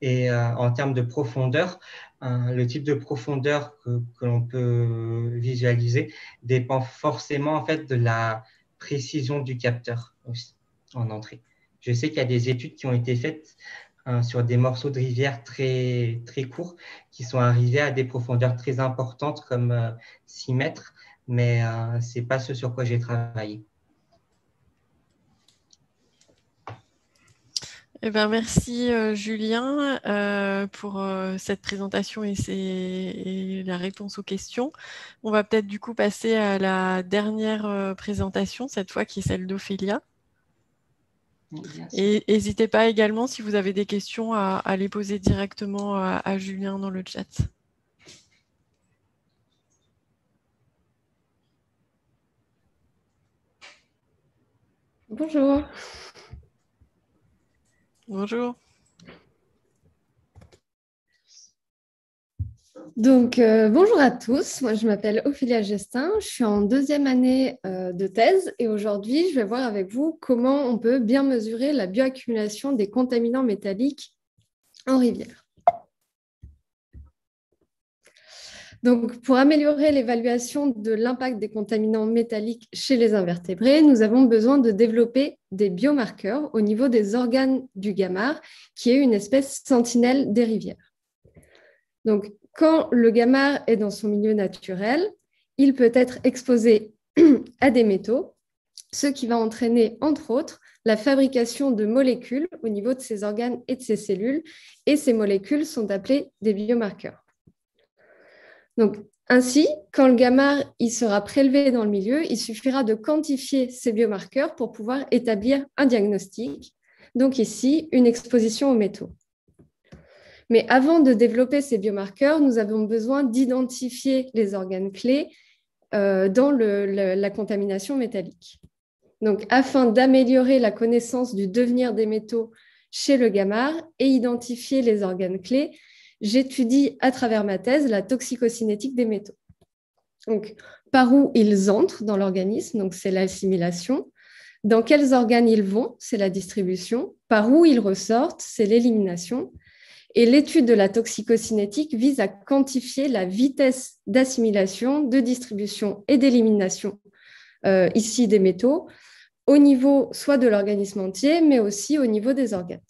Et en termes de profondeur, le type de profondeur que l'on peut visualiser dépend forcément en fait de la précision du capteur aussi, en entrée. Je sais qu'il y a des études qui ont été faites sur des morceaux de rivière très, très courts qui sont arrivés à des profondeurs très importantes comme 6 mètres, mais ce n'est pas ce sur quoi j'ai travaillé. Eh ben, merci Julien pour cette présentation et la réponse aux questions. On va peut-être du coup passer à la dernière présentation, cette fois qui est celle d'Ophélia. Et n'hésitez pas également, si vous avez des questions, à les poser directement à Julien dans le chat. Bonjour. Bonjour. Donc, bonjour à tous. Moi, je m'appelle Ophélia Gestin. Je suis en 2e année de thèse et aujourd'hui, je vais voir avec vous comment on peut bien mesurer la bioaccumulation des contaminants métalliques en rivière. Donc, pour améliorer l'évaluation de l'impact des contaminants métalliques chez les invertébrés, nous avons besoin de développer des biomarqueurs au niveau des organes du gamard, qui est une espèce sentinelle des rivières. Donc, quand le gamard est dans son milieu naturel, il peut être exposé à des métaux, ce qui va entraîner, entre autres, la fabrication de molécules au niveau de ses organes et de ses cellules, et ces molécules sont appelées des biomarqueurs. Donc, ainsi, quand le gamard sera prélevé dans le milieu, il suffira de quantifier ces biomarqueurs pour pouvoir établir un diagnostic, donc ici, une exposition aux métaux. Mais avant de développer ces biomarqueurs, nous avons besoin d'identifier les organes clés dans la contamination métallique. Donc, afin d'améliorer la connaissance du devenir des métaux chez le gamard et identifier les organes clés, j'étudie à travers ma thèse la toxicocinétique des métaux. Donc, par où ils entrent dans l'organisme, donc c'est l'assimilation. Dans quels organes ils vont, c'est la distribution. Par où ils ressortent, c'est l'élimination. Et l'étude de la toxicocinétique vise à quantifier la vitesse d'assimilation, de distribution et d'élimination, ici des métaux, au niveau soit de l'organisme entier, mais aussi au niveau des organes.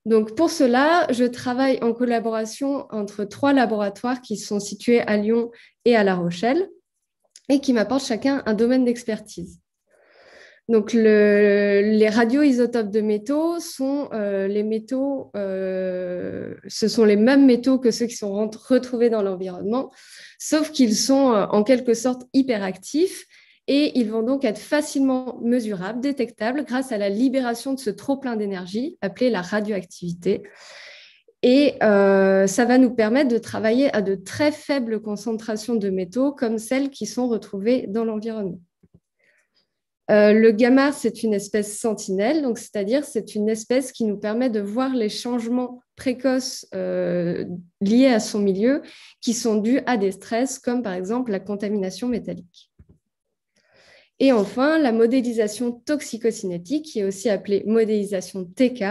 Donc pour cela, je travaille en collaboration entre 3 laboratoires qui sont situés à Lyon et à La Rochelle et qui m'apportent chacun un domaine d'expertise. Donc, les radioisotopes de métaux sont les métaux, ce sont les mêmes métaux que ceux qui sont retrouvés dans l'environnement, sauf qu'ils sont en quelque sorte hyperactifs et ils vont donc être facilement mesurables, détectables grâce à la libération de ce trop-plein d'énergie appelé la radioactivité. Et ça va nous permettre de travailler à de très faibles concentrations de métaux comme celles qui sont retrouvées dans l'environnement. Le gamard, c'est une espèce sentinelle, donc c'est-à-dire c'est une espèce qui nous permet de voir les changements précoces liés à son milieu qui sont dus à des stress comme par exemple la contamination métallique. Et enfin, la modélisation toxicocinétique, qui est aussi appelée modélisation TK,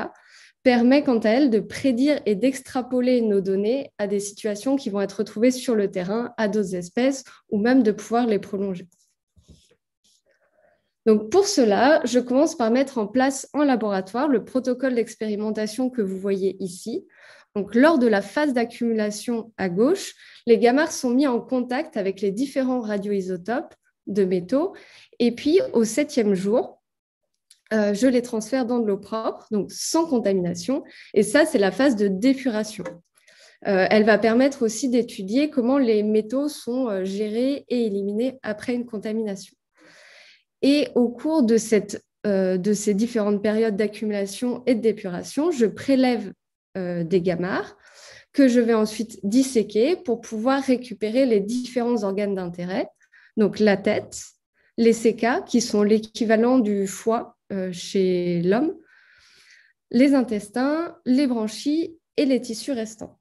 permet quant à elle de prédire et d'extrapoler nos données à des situations qui vont être retrouvées sur le terrain, à d'autres espèces, ou même de pouvoir les prolonger. Donc pour cela, je commence par mettre en place en laboratoire le protocole d'expérimentation que vous voyez ici. Donc lors de la phase d'accumulation à gauche, les gamards sont mis en contact avec les différents radioisotopes de métaux et puis au 7e jour, je les transfère dans de l'eau propre, donc sans contamination. Et ça, c'est la phase de d'épuration. Elle va permettre aussi d'étudier comment les métaux sont gérés et éliminés après une contamination. Et au cours de ces différentes périodes d'accumulation et de d'épuration, je prélève des gamards que je vais ensuite disséquer pour pouvoir récupérer les différents organes d'intérêt, donc la tête, les sécas, qui sont l'équivalent du foie chez l'homme, les intestins, les branchies et les tissus restants.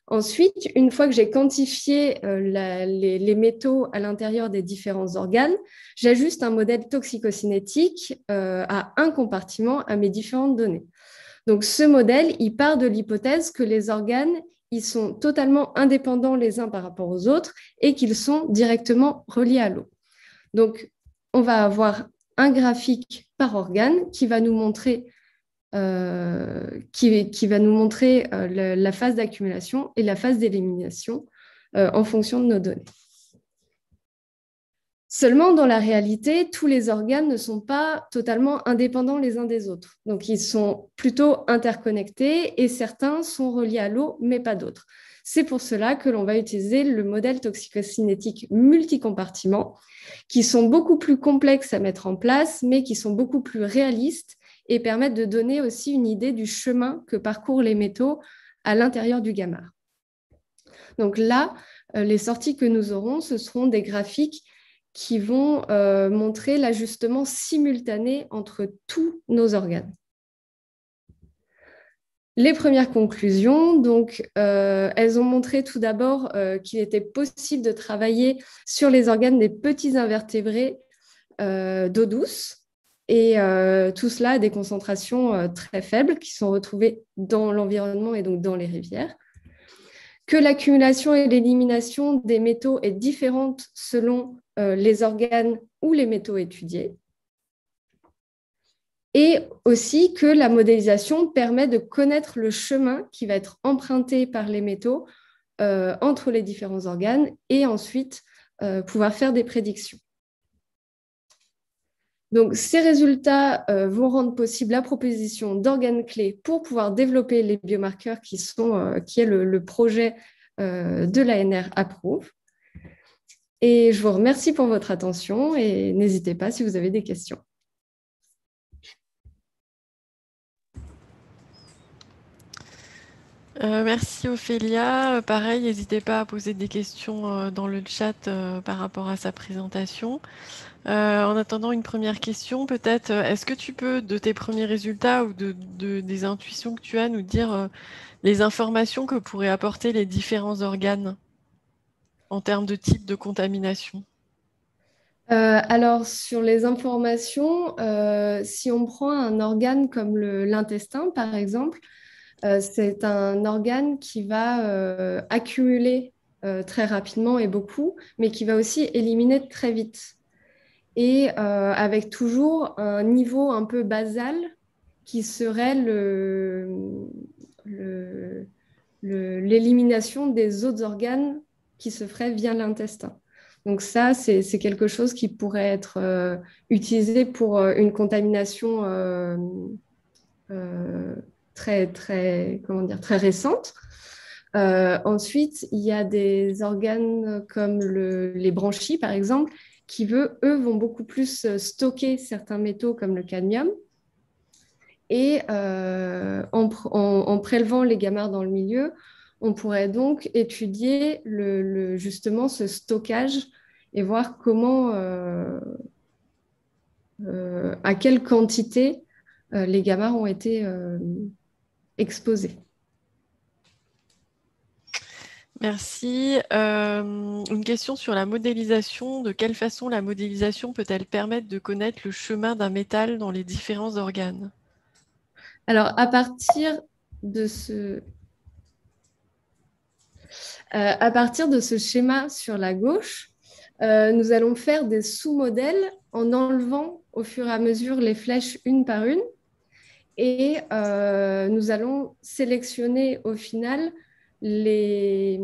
Ensuite, une fois que j'ai quantifié les métaux à l'intérieur des différents organes, j'ajuste un modèle toxicocinétique à un compartiment à mes différentes données. Donc, ce modèle, il part de l'hypothèse que les organes, ils sont totalement indépendants les uns par rapport aux autres et qu'ils sont directement reliés à l'eau. Donc, on va avoir un graphique par organe qui va nous montrer, la phase d'accumulation et la phase d'élimination en fonction de nos données. Seulement, dans la réalité, tous les organes ne sont pas totalement indépendants les uns des autres. Donc, ils sont plutôt interconnectés et certains sont reliés à l'eau, mais pas d'autres. C'est pour cela que l'on va utiliser le modèle toxicocinétique multicompartiment, qui sont beaucoup plus complexes à mettre en place, mais qui sont beaucoup plus réalistes et permettent de donner aussi une idée du chemin que parcourent les métaux à l'intérieur du gamma. Donc là, les sorties que nous aurons, ce seront des graphiques qui vont montrer l'ajustement simultané entre tous nos organes. Les premières conclusions, donc, elles ont montré tout d'abord qu'il était possible de travailler sur les organes des petits invertébrés d'eau douce, et tout cela à des concentrations très faibles qui sont retrouvées dans l'environnement et donc dans les rivières. Que l'accumulation et l'élimination des métaux est différente selon les organes ou les métaux étudiés. Et aussi que la modélisation permet de connaître le chemin qui va être emprunté par les métaux entre les différents organes et ensuite pouvoir faire des prédictions. Donc, ces résultats vont rendre possible la proposition d'organes clés pour pouvoir développer les biomarqueurs qui est le projet de l'ANR Approve. Et je vous remercie pour votre attention et n'hésitez pas si vous avez des questions. Merci Ophélia. Pareil, n'hésitez pas à poser des questions dans le chat par rapport à sa présentation. En attendant une première question, peut-être, est-ce que tu peux, de tes premiers résultats ou des intuitions que tu as, nous dire les informations que pourraient apporter les différents organes en termes de type de contamination? Alors, sur les informations, si on prend un organe comme l'intestin, par exemple, c'est un organe qui va accumuler très rapidement et beaucoup, mais qui va aussi éliminer très vite. Et avec toujours un niveau un peu basal qui serait l'élimination des autres organes qui se ferait via l'intestin. Donc ça, c'est quelque chose qui pourrait être utilisé pour une contamination très récente. Ensuite, il y a des organes comme les branchies, par exemple, qui, eux, vont beaucoup plus stocker certains métaux comme le cadmium. Et en prélevant les gamarres dans le milieu, on pourrait donc étudier justement ce stockage et voir comment, à quelle quantité les gamarres ont été exposés. Merci. Une question sur la modélisation. De quelle façon la modélisation peut-elle permettre de connaître le chemin d'un métal dans les différents organes? Alors, à partir de ce schéma sur la gauche, nous allons faire des sous-modèles en enlevant au fur et à mesure les flèches une par une. Et nous allons sélectionner au final les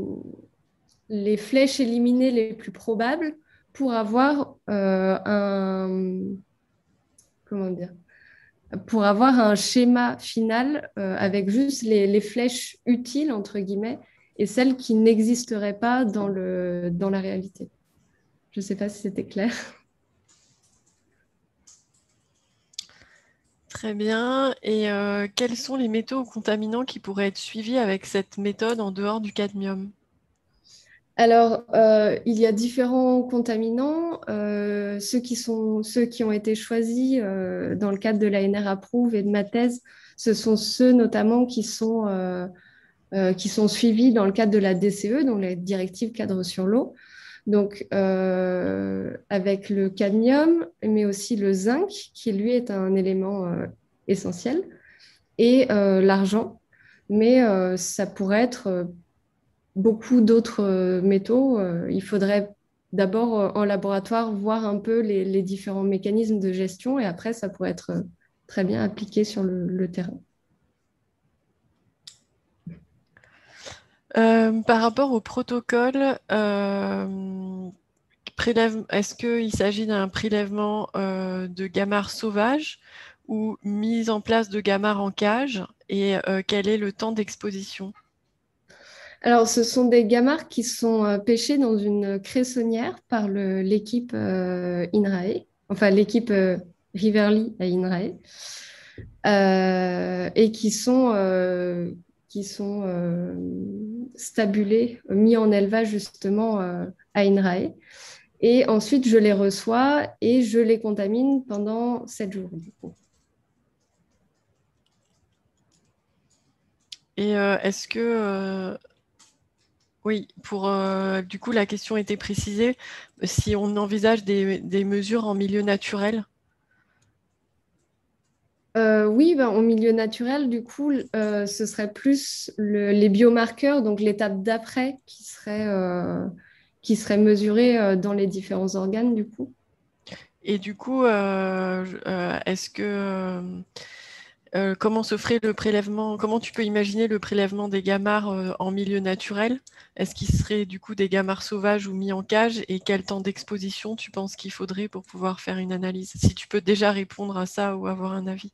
flèches éliminées les plus probables pour avoir un schéma final avec juste les flèches utiles, entre guillemets, et celles qui n'existeraient pas dans la réalité. Je ne sais pas si c'était clair. Très bien. Et quels sont les métaux contaminants qui pourraient être suivis avec cette méthode en dehors du cadmium? Alors, il y a différents contaminants. Ceux qui ont été choisis dans le cadre de l'ANR Approve et de ma thèse, ce sont ceux notamment qui sont suivis dans le cadre de la DCE, donc la directive cadre sur l'eau. Donc, avec le cadmium, mais aussi le zinc, qui lui est un élément essentiel. et l'argent. Mais ça pourrait être beaucoup d'autres métaux. Il faudrait d'abord en laboratoire voir un peu les différents mécanismes de gestion et après, ça pourrait être très bien appliqué sur le terrain. Par rapport au protocole, est-ce qu'il s'agit d'un prélèvement de gamarres sauvages ou mise en place de gamarres en cage et quel est le temps d'exposition? Alors, ce sont des gamarres qui sont pêchés dans une cressonnière par l'équipe INRAE, enfin l'équipe Riverly à INRAE, et qui sont stabulés, mis en élevage justement à INRAE. Et ensuite, je les reçois et je les contamine pendant 7 jours. Du coup. Et est-ce que... oui, du coup, la question était précisée, si on envisage des mesures en milieu naturel. Oui, ben, en milieu naturel, du coup, ce serait plus les biomarqueurs, donc l'étape d'après qui serait mesurée dans les différents organes, du coup. Et du coup, est-ce que... comment se ferait le prélèvement? Comment tu peux imaginer le prélèvement des gamarres en milieu naturel? Est-ce qu'il serait du coup des gamarres sauvages ou mis en cage? Et quel temps d'exposition tu penses qu'il faudrait pour pouvoir faire une analyse? Si tu peux déjà répondre à ça ou avoir un avis.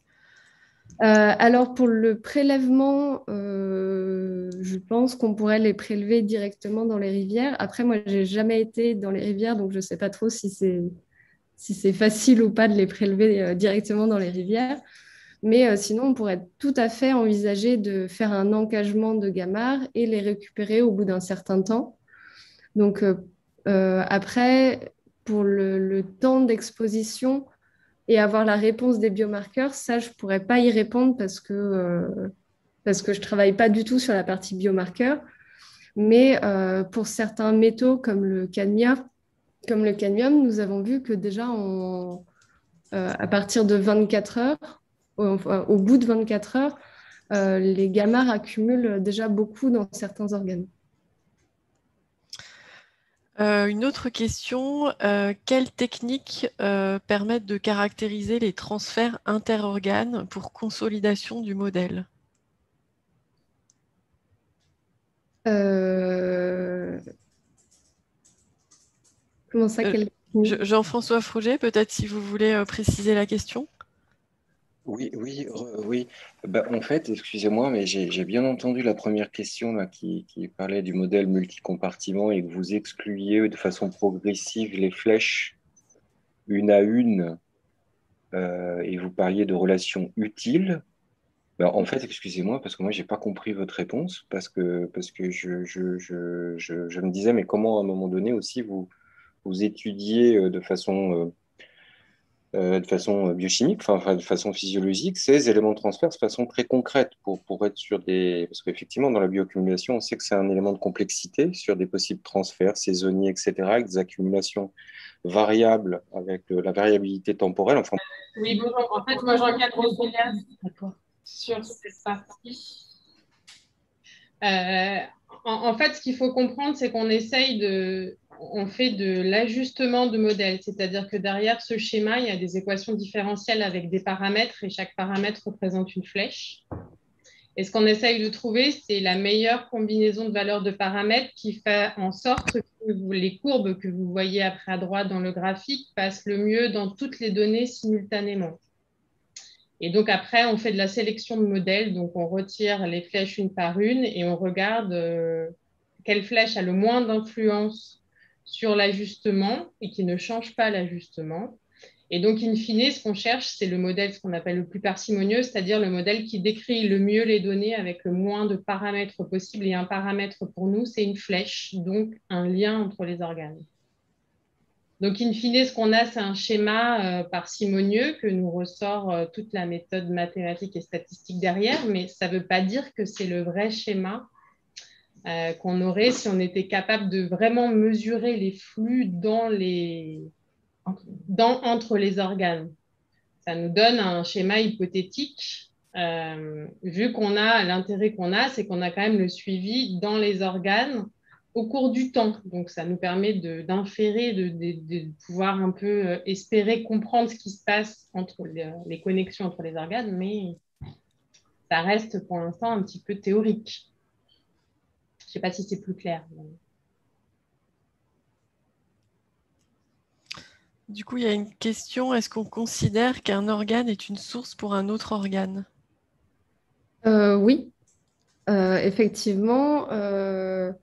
Alors pour le prélèvement, je pense qu'on pourrait les prélever directement dans les rivières. Après, moi, j'ai jamais été dans les rivières, donc je ne sais pas trop si c'est facile ou pas de les prélever directement dans les rivières. Mais sinon, on pourrait tout à fait envisager de faire un encagement de gamarres et les récupérer au bout d'un certain temps. Donc après, pour le temps d'exposition et avoir la réponse des biomarqueurs, ça, je ne pourrais pas y répondre parce que je ne travaille pas du tout sur la partie biomarqueur. Mais pour certains métaux comme le cadmium, nous avons vu que déjà à partir de 24 heures, au bout de 24 heures, les gamarres accumulent déjà beaucoup dans certains organes. Une autre question, quelles techniques permettent de caractériser les transferts interorganes pour consolidation du modèle? Comment ça, quelle technique? Jean-François Frouget, peut-être si vous voulez préciser la question. Oui, oui. Bah, en fait, excusez-moi, mais j'ai bien entendu la première question là, qui parlait du modèle multicompartiment et que vous excluiez de façon progressive les flèches une à une et vous parliez de relations utiles. Bah, en fait, excusez-moi, parce que moi, j'ai pas compris votre réponse parce que je me disais, mais comment à un moment donné aussi vous étudiez de façon biochimique, enfin, de façon physiologique, ces éléments de transfert de façon très concrète pour être sur des... Parce qu'effectivement, dans la bioaccumulation, on sait que c'est un élément de complexité sur des possibles transferts saisonniers, etc., avec des accumulations variables avec la variabilité temporelle. Enfin... Oui, bonjour. En fait, moi, j'encadre sur cette partie. En fait, ce qu'il faut comprendre, c'est qu'on on fait de l'ajustement de modèle, c'est-à-dire que derrière ce schéma, il y a des équations différentielles avec des paramètres et chaque paramètre représente une flèche. Et ce qu'on essaye de trouver, c'est la meilleure combinaison de valeurs de paramètres qui fait en sorte que les courbes que vous voyez après à droite dans le graphique passent le mieux dans toutes les données simultanément. Et donc après, on fait de la sélection de modèles, donc on retire les flèches une par une et on regarde quelle flèche a le moins d'influence sur l'ajustement et qui ne change pas l'ajustement. Et donc, in fine, ce qu'on cherche, c'est le modèle, ce qu'on appelle le plus parcimonieux, c'est-à-dire le modèle qui décrit le mieux les données avec le moins de paramètres possible. Et un paramètre pour nous, c'est une flèche, donc un lien entre les organes. Donc, in fine, ce qu'on a, c'est un schéma parcimonieux que nous ressort toute la méthode mathématique et statistique derrière, mais ça ne veut pas dire que c'est le vrai schéma qu'on aurait si on était capable de vraiment mesurer les flux entre les organes. Ça nous donne un schéma hypothétique vu qu'on a l'intérêt qu'on a, c'est qu'on a quand même le suivi dans les organes au cours du temps. Donc, ça nous permet d'inférer, de pouvoir un peu espérer comprendre ce qui se passe entre les connexions entre les organes, mais ça reste pour l'instant un petit peu théorique. Je ne sais pas si c'est plus clair. Du coup, il y a une question. Est-ce qu'on considère qu'un organe est une source pour un autre organe? Oui, effectivement. Un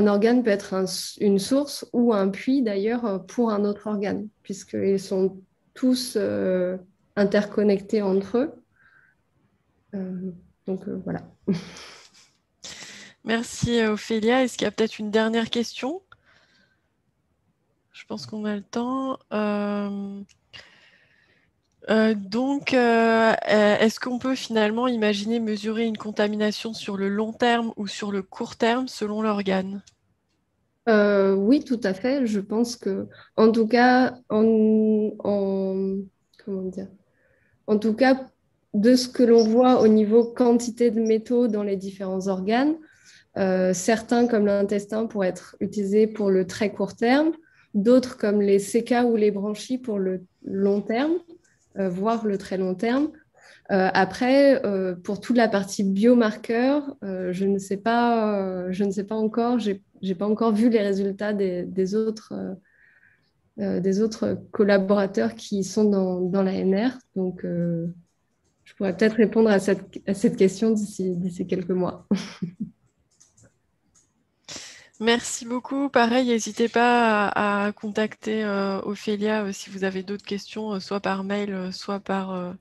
organe peut être une source ou un puits d'ailleurs pour un autre organe, puisqu'ils sont tous interconnectés entre eux. Donc voilà. Merci Ophélia. Est-ce qu'il y a peut-être une dernière question? Je pense qu'on a le temps. Est-ce qu'on peut finalement imaginer mesurer une contamination sur le long terme ou sur le court terme selon l'organe? Oui, tout à fait. Je pense que, en tout cas, comment dire? En tout cas, de ce que l'on voit au niveau quantité de métaux dans les différents organes, certains, comme l'intestin, pourraient être utilisés pour le très court terme, d'autres, comme les CK ou les branchies, pour le long terme, voire le très long terme. Après, pour toute la partie biomarqueurs, je ne sais pas encore, j'ai pas encore vu les résultats des autres collaborateurs qui sont dans l'ANR. Donc, je pourrais peut-être répondre à cette question d'ici quelques mois. Merci beaucoup. Pareil, n'hésitez pas à contacter Ophélia si vous avez d'autres questions, soit par mail, soit par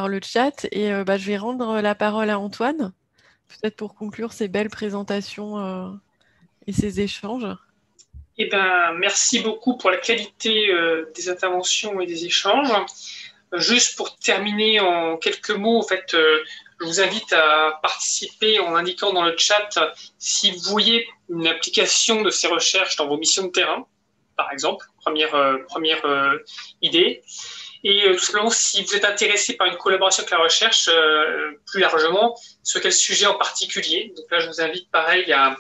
le chat. Et je vais rendre la parole à Antoine, peut-être pour conclure ces belles présentations et ces échanges. Eh ben, merci beaucoup pour la qualité des interventions et des échanges. Juste pour terminer en quelques mots, en fait, je vous invite à participer en indiquant dans le chat si vous voyez une application de ces recherches dans vos missions de terrain, par exemple, première idée. Et tout simplement, si vous êtes intéressé par une collaboration avec la recherche, plus largement, sur quel sujet en particulier. Donc là, je vous invite pareil à